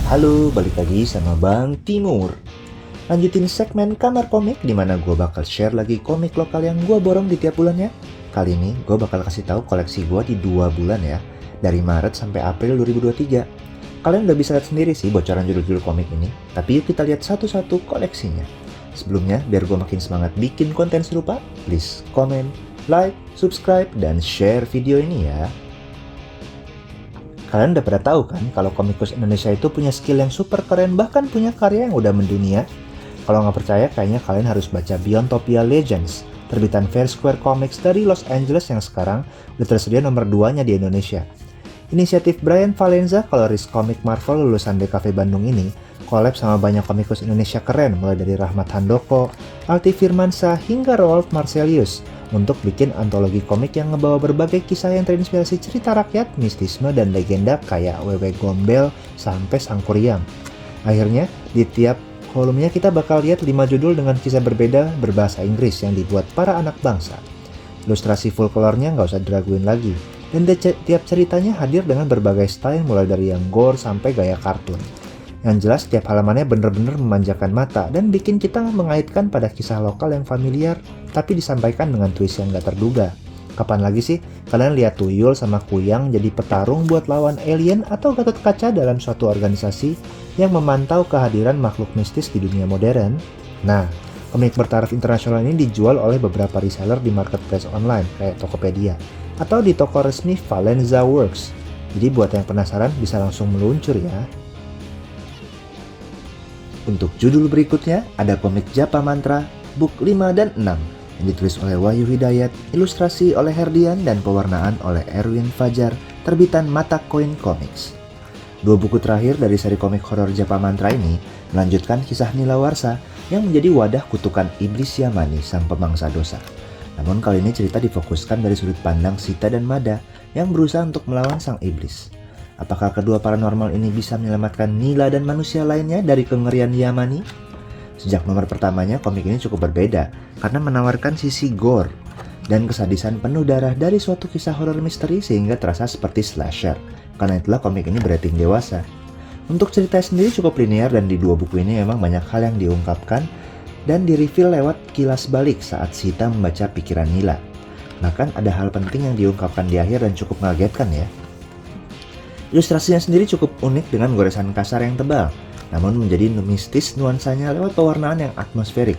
Halo, balik lagi sama Bang Timur. Lanjutin segmen Kamar Komik di mana gue bakal share lagi komik lokal yang gue borong di tiap bulannya. Kali ini gue bakal kasih tahu koleksi gue di 2 bulan ya, dari Maret sampai April 2023. Kalian udah bisa lihat sendiri sih bocoran judul-judul komik ini, tapi yuk kita lihat satu-satu koleksinya. Sebelumnya, biar gue makin semangat bikin konten serupa, please comment, like, subscribe, dan share video ini ya. Kalian udah pada tahu kan kalau komikus Indonesia itu punya skill yang super keren, bahkan punya karya yang udah mendunia? Kalau nggak percaya, kayaknya kalian harus baca Beyondtopia Legends, terbitan Fair Square Comics dari Los Angeles yang sekarang udah tersedia nomor 2-nya di Indonesia. Inisiatif Brian Valenza, koloris komik Marvel lulusan DKV Bandung ini, collab sama banyak komikus Indonesia keren mulai dari Rahmat Handoko, Alti Firmansyah, hingga Rolf Marselius untuk bikin antologi komik yang ngebawa berbagai kisah yang terinspirasi cerita rakyat, mistisme, dan legenda kayak Wewe Gombel sampai Sangkuriang. Akhirnya, di tiap kolomnya kita bakal lihat 5 judul dengan kisah berbeda berbahasa Inggris yang dibuat para anak bangsa. Ilustrasi full colornya nggak usah diraguin lagi, dan tiap ceritanya hadir dengan berbagai style mulai dari yang gore sampai gaya kartun. Yang jelas tiap halamannya bener-bener memanjakan mata dan bikin kita mengaitkan pada kisah lokal yang familiar tapi disampaikan dengan twist yang gak terduga. Kapan lagi sih kalian lihat Tuyul sama Kuyang jadi petarung buat lawan alien atau Gatot Kaca dalam suatu organisasi yang memantau kehadiran makhluk mistis di dunia modern? Nah, komik bertaraf internasional ini dijual oleh beberapa reseller di marketplace online kayak Tokopedia atau di toko resmi Valenza Works. Jadi buat yang penasaran bisa langsung meluncur ya. Untuk judul berikutnya ada komik Japa Mantra, book 5 dan 6 yang ditulis oleh Wahyu Hidayat, ilustrasi oleh Herdian dan pewarnaan oleh Erwin Fajar, terbitan Mata Koin Comics. 2 buku terakhir dari seri komik horor Japa Mantra ini melanjutkan kisah Nila Warsa yang menjadi wadah kutukan iblis Yamani sang pemangsa dosa. Namun kali ini cerita difokuskan dari sudut pandang Sita dan Mada yang berusaha untuk melawan sang iblis. Apakah kedua paranormal ini bisa menyelamatkan Nila dan manusia lainnya dari kengerian Yamani? Sejak nomor pertamanya, komik ini cukup berbeda karena menawarkan sisi gore dan kesadisan penuh darah dari suatu kisah horor misteri sehingga terasa seperti slasher. Karena itulah komik ini berating dewasa. Untuk cerita sendiri cukup linear dan di 2 buku ini memang banyak hal yang diungkapkan dan di-reveal lewat kilas balik saat Sita membaca pikiran Nila. Bahkan ada hal penting yang diungkapkan di akhir dan cukup mengagetkan ya. Ilustrasinya sendiri cukup unik dengan goresan kasar yang tebal, namun menjadi mistis nuansanya lewat pewarnaan yang atmosferik.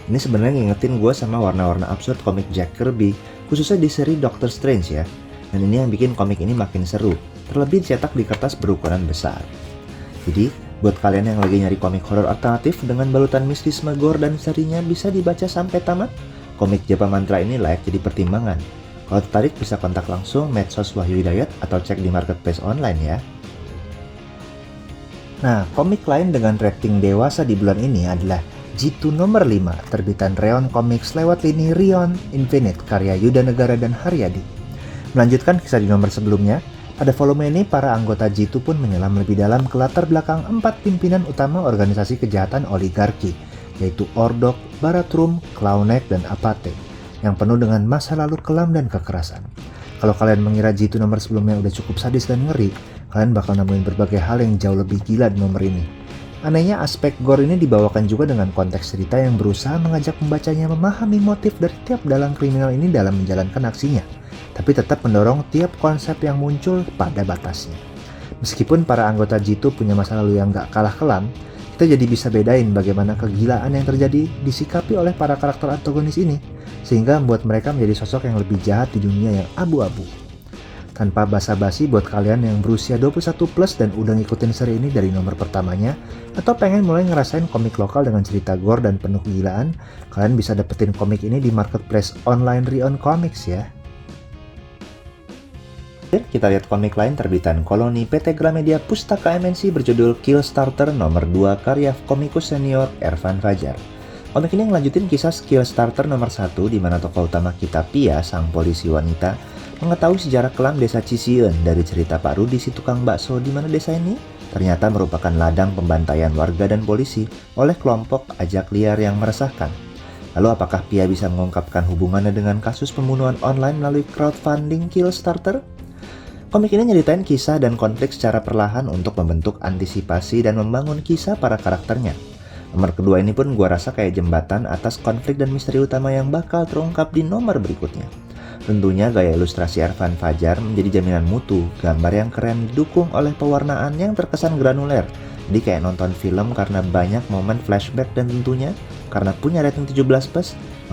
Ini sebenarnya ngingetin gue sama warna-warna absurd komik Jack Kirby, khususnya di seri Doctor Strange ya. Dan ini yang bikin komik ini makin seru, terlebih dicetak di kertas berukuran besar. Jadi, buat kalian yang lagi nyari komik horor alternatif dengan balutan mistisme gore dan serinya bisa dibaca sampai tamat, komik Japa Mantra ini layak jadi pertimbangan. Kalau tertarik bisa kontak langsung medsos Wahyu Hidayat atau cek di marketplace online ya. Nah, komik lain dengan rating dewasa di bulan ini adalah Jitu nomor 5, terbitan Reon Comics lewat lini Rion Infinite karya Yuda Negara dan Haryadi. Melanjutkan kisah di nomor sebelumnya, pada volume ini para anggota Jitu pun menyelam lebih dalam ke latar belakang 4 pimpinan utama organisasi kejahatan oligarki, yaitu Ordok, Baratrum, Klaunek, dan Apate, yang penuh dengan masa lalu kelam dan kekerasan. Kalau kalian mengira Jitu nomor sebelumnya udah cukup sadis dan ngeri, kalian bakal nemuin berbagai hal yang jauh lebih gila di nomor ini. Anehnya aspek gore ini dibawakan juga dengan konteks cerita yang berusaha mengajak pembacanya memahami motif dari tiap dalang kriminal ini dalam menjalankan aksinya, tapi tetap mendorong tiap konsep yang muncul pada batasnya. Meskipun para anggota Jitu punya masa lalu yang gak kalah kelam, kita jadi bisa bedain bagaimana kegilaan yang terjadi disikapi oleh para karakter antagonis ini, sehingga membuat mereka menjadi sosok yang lebih jahat di dunia yang abu-abu. Tanpa basa-basi buat kalian yang berusia 21 plus dan udah ngikutin seri ini dari nomor pertamanya, atau pengen mulai ngerasain komik lokal dengan cerita gore dan penuh kegilaan, kalian bisa dapetin komik ini di marketplace online Rion Comics ya. Kita lihat komik lain terbitan Koloni PT Gramedia Pustaka MNC berjudul Kill Starter nomor 2 karya komikus senior Ervan Fajar. Komik ini ngelanjutin kisah Kill Starter nomor 1 di mana tokoh utama kita Pia, sang polisi wanita, mengetahui sejarah kelam desa Cisieun dari cerita Pak Rudi si tukang bakso di mana desa ini ternyata merupakan ladang pembantaian warga dan polisi oleh kelompok ajak liar yang meresahkan. Lalu apakah Pia bisa mengungkapkan hubungannya dengan kasus pembunuhan online melalui crowdfunding Kill Starter? Komik ini nyeritain kisah dan konflik secara perlahan untuk membentuk antisipasi dan membangun kisah para karakternya. Nomor kedua ini pun gua rasa kayak jembatan atas konflik dan misteri utama yang bakal terungkap di nomor berikutnya. Tentunya gaya ilustrasi Irfan Fajar menjadi jaminan mutu, gambar yang keren didukung oleh pewarnaan yang terkesan granuler. Jadi kayak nonton film karena banyak momen flashback dan tentunya karena punya rating 17+,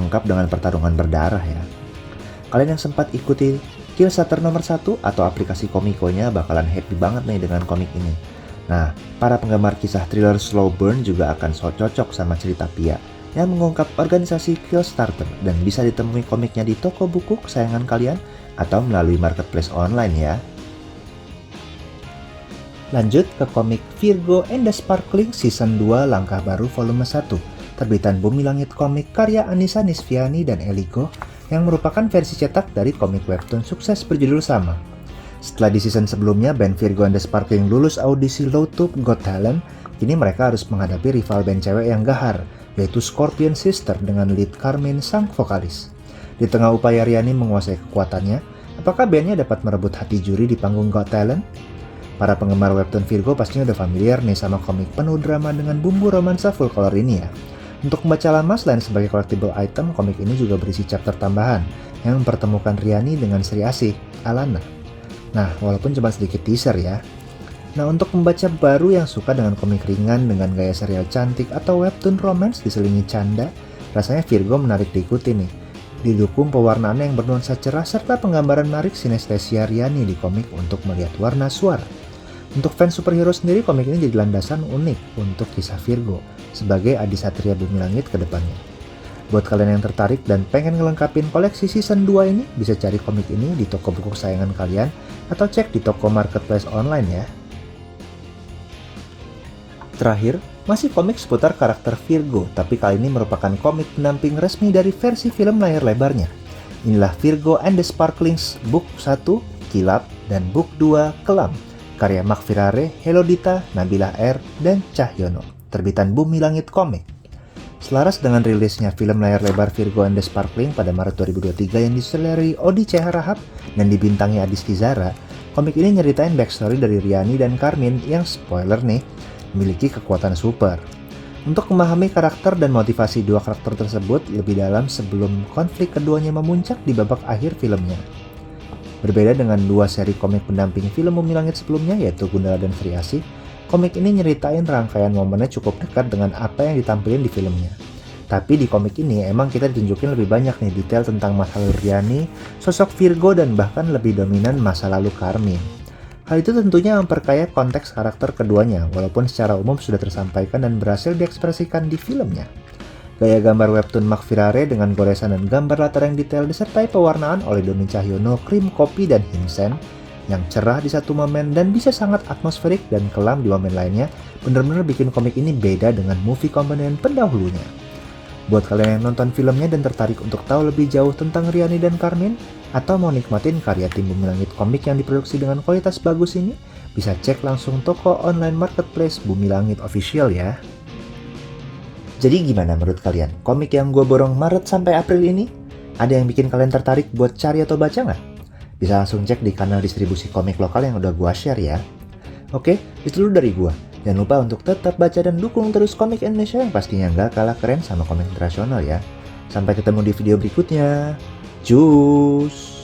lengkap dengan pertarungan berdarah ya. Kalian yang sempat ikuti Killstarter nomor 1 atau aplikasi Komikonya bakalan happy banget nih dengan komik ini. Nah, para penggemar kisah thriller slow burn juga akan cocok sama cerita Pia yang mengungkap organisasi Killstarter dan bisa ditemui komiknya di toko buku kesayangan kalian atau melalui marketplace online ya. Lanjut ke komik Virgo and the Sparkling Season 2 Langkah Baru Volume 1, terbitan Bumi Langit Komik karya Anissa Nisfiani dan Eliko, yang merupakan versi cetak dari komik webtoon sukses berjudul sama. Setelah di season sebelumnya band Virgo and the Sparkling lulus audisi Lowtube Got Talent, kini mereka harus menghadapi rival band cewek yang gahar, yaitu Scorpion Sister dengan lead Carmen sang vokalis. Di tengah upaya Riani menguasai kekuatannya, apakah bandnya dapat merebut hati juri di panggung Got Talent? Para penggemar webtoon Virgo pastinya udah familiar nih sama komik penuh drama dengan bumbu romansa full color ini ya. Untuk membaca lama selain sebagai collectible item, komik ini juga berisi chapter tambahan yang mempertemukan Riani dengan Sri Asih, Alana. Nah, walaupun cuma sedikit teaser ya. Nah, untuk membaca baru yang suka dengan komik ringan dengan gaya serial cantik atau webtoon romance diselingi canda, rasanya Virgo menarik diikuti nih. Didukung pewarnaan yang bernuansa cerah serta penggambaran menarik sinestesia Riani di komik untuk melihat warna suara. Untuk fans superhero sendiri, komik ini jadi landasan unik untuk kisah Virgo sebagai adisatria Bumi Langit ke depannya. Buat kalian yang tertarik dan pengen ngelengkapin koleksi season 2 ini, bisa cari komik ini di toko buku kesayangan kalian atau cek di toko marketplace online ya. Terakhir, masih komik seputar karakter Virgo, tapi kali ini merupakan komik pendamping resmi dari versi film layar lebarnya. Inilah Virgo and the Sparklings Book 1, Kilap, dan Book 2, Kelam, karya Mark Firare, Helodita, Nabila R, dan Cahyono, terbitan Bumi Langit Komik. Selaras dengan rilisnya film layar lebar Virgo and the Sparkling pada Maret 2023 yang disutradarai Odi CH Rahab dan dibintangi Adisti Zara, komik ini nyeritain backstory dari Riani dan Carmen yang, spoiler nih, memiliki kekuatan super. Untuk memahami karakter dan motivasi dua karakter tersebut lebih dalam sebelum konflik keduanya memuncak di babak akhir filmnya. Berbeda dengan dua seri komik pendamping film Bumi Langit sebelumnya yaitu Gundala dan Sri Asih, komik ini nyeritain rangkaian momennya cukup dekat dengan apa yang ditampilin di filmnya. Tapi di komik ini emang kita ditunjukin lebih banyak nih detail tentang masa lalu Riani, sosok Virgo, dan bahkan lebih dominan masa lalu Carmen. Hal itu tentunya memperkaya konteks karakter keduanya, walaupun secara umum sudah tersampaikan dan berhasil diekspresikan di filmnya. Gaya gambar webtoon Mark Firare dengan goresan dan gambar latar yang detail disertai pewarnaan oleh Doni Cahyono, Krim Kopi, dan Hinsen yang cerah di satu momen dan bisa sangat atmosferik dan kelam di momen lainnya, benar-benar bikin komik ini beda dengan movie komponen pendahulunya. Buat kalian yang nonton filmnya dan tertarik untuk tahu lebih jauh tentang Riani dan Carmen, atau mau nikmatin karya tim Bumi Langit Komik yang diproduksi dengan kualitas bagus ini, bisa cek langsung toko online marketplace Bumi Langit Official ya. Jadi gimana menurut kalian? Komik yang gue borong Maret sampai April ini, ada yang bikin kalian tertarik buat cari atau baca nggak? Bisa langsung cek di kanal distribusi komik lokal yang udah gue share ya. Oke, itu dulu dari gue. Jangan lupa untuk tetap baca dan dukung terus komik Indonesia yang pastinya nggak kalah keren sama komik internasional ya. Sampai ketemu di video berikutnya. Cus!